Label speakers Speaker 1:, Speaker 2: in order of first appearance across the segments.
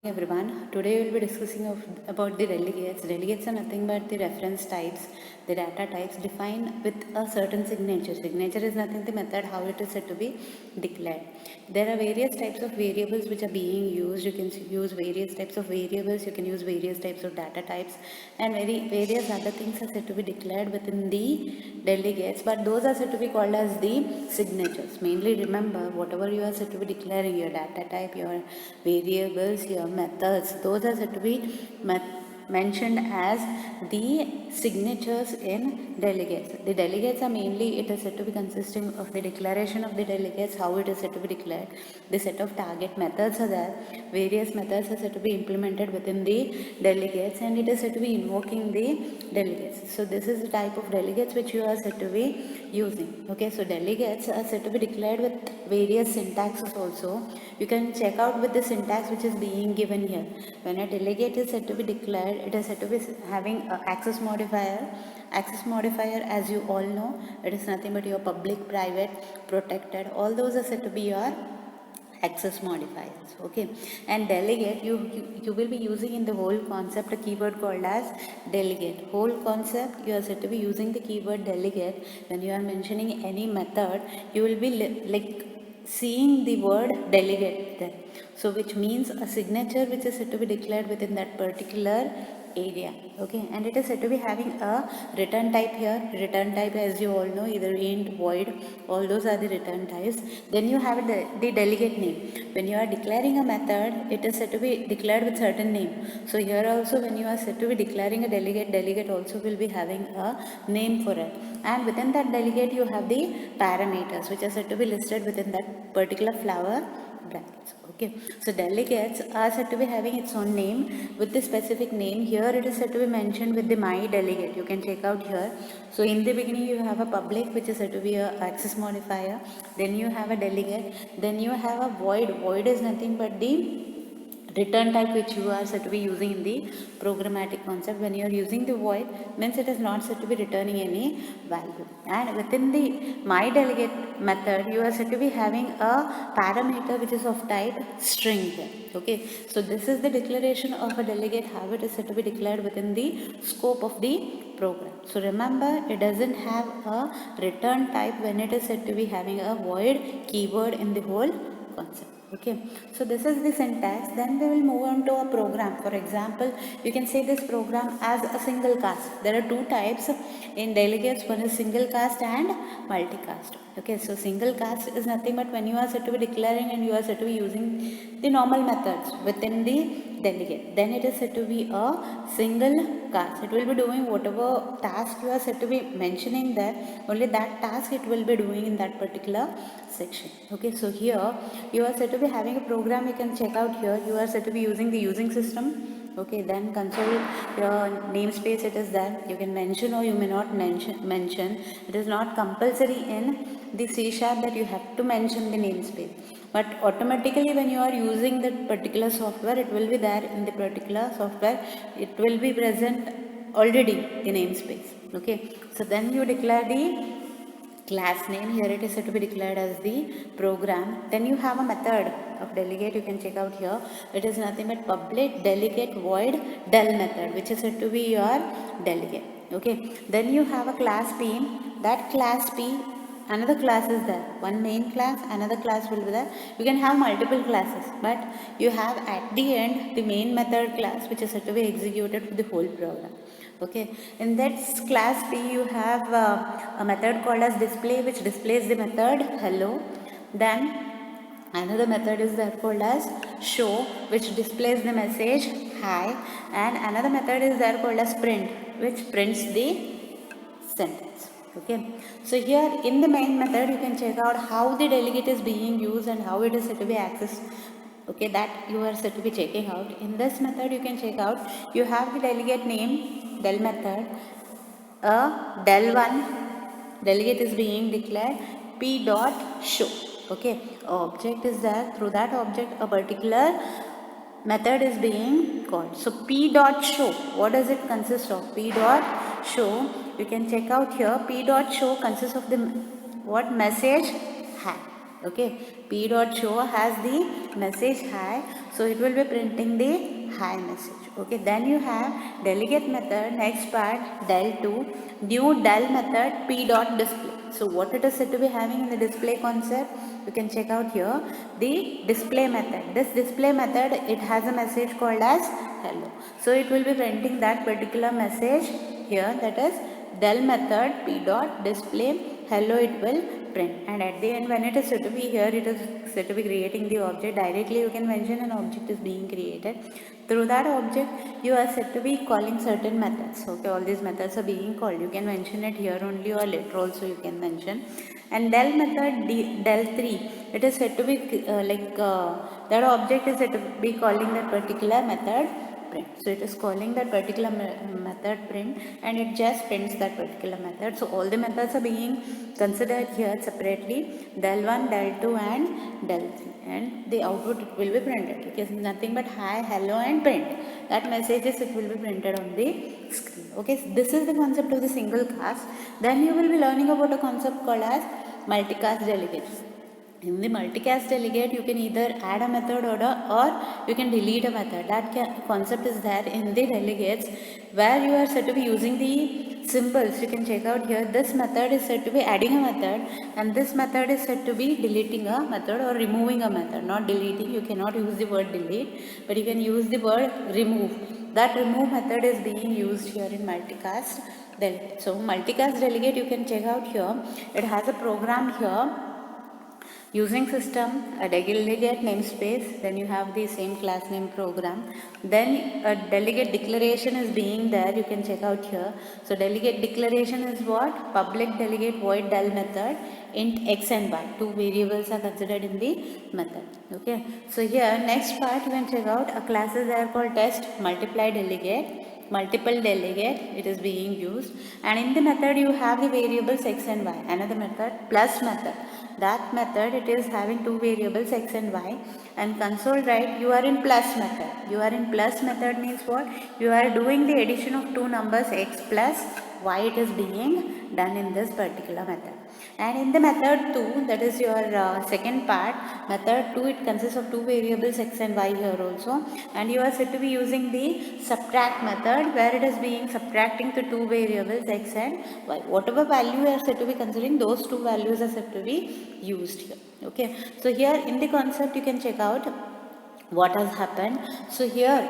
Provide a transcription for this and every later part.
Speaker 1: Everyone, today we will be discussing about the delegates. Delegates are nothing but the reference types, the data types defined with a certain signature. Signature is nothing the method how it is said to be declared. There are various types of variables which are being used. You can use various types of variables, you can use various types of data types, and various other things are said to be declared within the delegates, but those are said to be called as the signatures. Mainly remember, whatever you are said to be declaring, your data type, your variables, your methods, those are said to be mentioned as the signatures in delegates. The delegates are mainly, it is said to be consisting of the declaration of the delegates, how it is said to be declared. The set of target methods are there. Various methods are said to be implemented within the delegates, and it is said to be invoking the delegates. So this is the type of delegates which you are said to be using. Okay, so delegates are said to be declared with various syntaxes also. You can check out with the syntax which is being given here. When a delegate is said to be declared, it is said to be having an access modifier. Access modifier, as you all know, it is nothing but your public, private, protected. All those are said to be your access modifiers. Okay, and delegate, you will be using in the whole concept a keyword called as delegate. Whole concept, you are said to be using the keyword delegate when you are mentioning any method. You will be like seeing the word delegate there, so which means a signature which is said to be declared within that particular area. Okay, and it is said to be having a return type here. Return type, as you all know, either int, void, all those are the return types. Then you have the delegate name. When you are declaring a method, it is said to be declared with certain name. So here also, when you are said to be declaring a delegate, delegate also will be having a name for it. And within that delegate, you have the parameters which are said to be listed within that particular flower brackets. Okay, so delegates are said to be having its own name with the specific name. Here it is said to be mentioned with the my delegate. You can check out here. So in the beginning you have a public which is said to be a access modifier. Then you have a delegate. Then you have a void. Void is nothing but the return type which you are said to be using in the programmatic concept. When you are using the void, means it is not said to be returning any value. And within the my delegate method, you are said to be having a parameter which is of type string here. Okay, so this is the declaration of a delegate, how it is said to be declared within the scope of the program. So remember, it doesn't have a return type when it is said to be having a void keyword in the whole concept. Okay, so this is the syntax. Then we will move on to a program. For example, you can say this program as a single cast. There are two types in delegates. One is single cast and multicast. Okay, so single cast is nothing but when you are said to be declaring and you are said to be using the normal methods within the delegate, then it is said to be a single cast. It will be doing whatever task you are said to be mentioning there, only that task it will be doing in that particular section. Okay, so here you are said to be having a program. You can check out here. You are said to be using the using system. Okay, then console, your namespace, it is there. You can mention or you may not mention. It is not compulsory in the C# that you have to mention the namespace, but automatically when you are using that particular software, it will be there in the particular software. It will be present already the namespace. Okay, so then you declare the class name. Here it is said to be declared as the program. Then you have a method of delegate. You can check out here. It is nothing but public delegate void del method, which is said to be your delegate. Okay, then you have a class p. That class p, another class is there. One main class, another class will be there. You can have multiple classes, but you have at the end the main method class which is said to be executed for the whole program. Okay, in that class P you have a method called as display, which displays the method hello. Then another method is there called as show, which displays the message hi. And another method is there called as print, which prints the sentence. Okay, so here in the main method you can check out how the delegate is being used and how it is said to be accessed. Okay, that you are said to be checking out. In this method you can check out, you have the delegate name del method, a del1 delegate is being declared, p dot show. Okay, object is there. Through that object a particular method is being called. So p dot show, what does it consist of? P dot show, you can check out here. P dot show consists of the what message hi. Okay, p dot show has the message hi, so it will be printing the hi message. Okay, then you have delegate method. Next part, del2, new del method p dot display. So what it is said to be having in the display concept, you can check out here the display method. This display method, it has a message called as hello, so it will be printing that particular message here, that is del method p dot display hello, it will print. And at the end, when it is said to be here, it is said to be creating the object. Directly you can mention an object is being created. Through that object, you are said to be calling certain methods. Okay, all these methods are being called. You can mention it here only, or later also you can mention. And del method del3, it is said to be that object is said to be calling that particular method print. So it is calling that particular method print, and it just prints that particular method. So all the methods are being considered here separately, del1, del2 and del3, and the output will be printed. It is nothing but hi, hello and print. That messages it will be printed on the screen. Okay, so this is the concept of the single cast. Then you will be learning about a concept called as multicast delegates. In the multicast delegate, you can either add a method or you can delete a method. That concept is there in the delegates, where you are said to be using the symbols. You can check out here, this method is said to be adding a method, and this method is said to be deleting a method or removing a method. Not deleting, you cannot use the word delete, but you can use the word remove. That remove method is being used here in multicast delegate. So multicast delegate, you can check out here, it has a program here using system, a delegate namespace, then you have the same class name program, then a delegate declaration is being there, you can check out here. So delegate declaration is what? Public delegate void del method, int x and y, two variables are considered in the method. Okay, so here next part you can check out a classes are called test, multiply delegate, multiple delegate, it is being used, and in the method you have the variables x and y. Another method, plus method, that method it is having two variables x and y, and console write, you are in plus method. You are in plus method means what? You are doing the addition of two numbers x plus y, it is being done in this particular method. And in the method 2, that is your second part, method 2, it consists of two variables x and y here also, and you are said to be using the subtract method, where it is being subtracting the two variables x and y. Whatever value you are said to be considering, those two values are said to be used here. Okay, so here in the concept you can check out what has happened. So here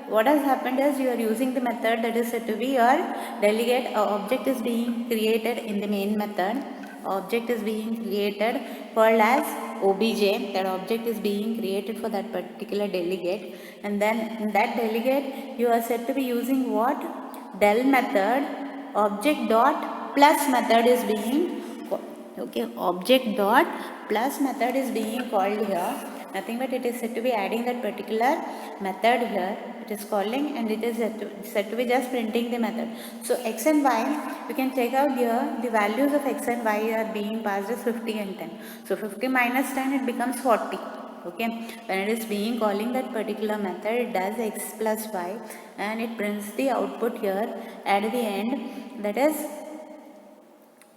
Speaker 1: what has happened is you are using the method that is said to be your delegate. Object is being created in the main method. Object is being created called as obj. That object is being created for that particular delegate, and then in that delegate you are said to be using what? Del method. Object dot plus method is being called. Okay, object dot plus method is being called here. Nothing but it is said to be adding that particular method here. It is calling, and it is said to be just printing the method. So x and y, you can check out here, the values of x and y are being passed as 50 and 10. So 50 minus 10, it becomes 40. Okay, when it is being calling that particular method, it does x plus y, and it prints the output here at the end, that is,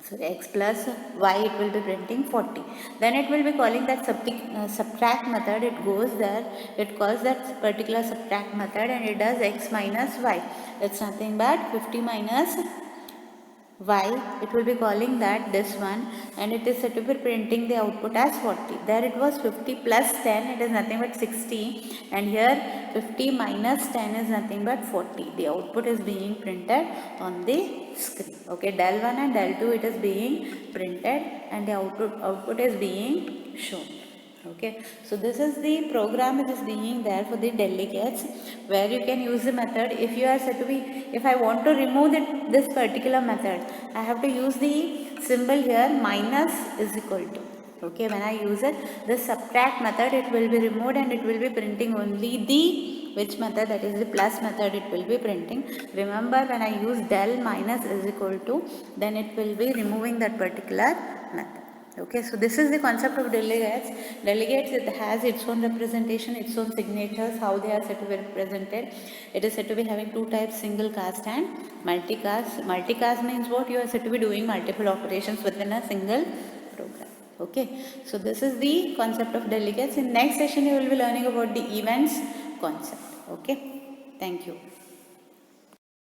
Speaker 1: so x plus y, it will be printing 40. Then it will be calling that subtract method. It goes there, it calls that particular subtract method, and it does x minus y. It's nothing but 50 minus y. It will be calling that this one, and it is said to be printing the output as 40. There it was 50 plus 10, it is nothing but 60, and here 50 minus 10 is nothing but 40. The output is being printed on the screen. Okay, del 1 and del 2, it is being printed, and the output is being shown. Okay, so this is the program that is being there for the delegates, where you can use the method. If you are said to be, if I want to remove this particular method, I have to use the symbol here, minus is equal to. Okay, when I use it, the subtract method, it will be removed, and it will be printing only the which method, that is the plus method, it will be printing. Remember, when I use del minus is equal to, then it will be removing that particular method. Okay, so this is the concept of delegates. Delegates, it has its own representation, its own signatures, how they are said to be represented. It is said to be having two types, single cast and multicast. Multicast means what? You are said to be doing multiple operations within a single program. Okay, so this is the concept of delegates. In next session you will be learning about the events concept. Okay, thank you.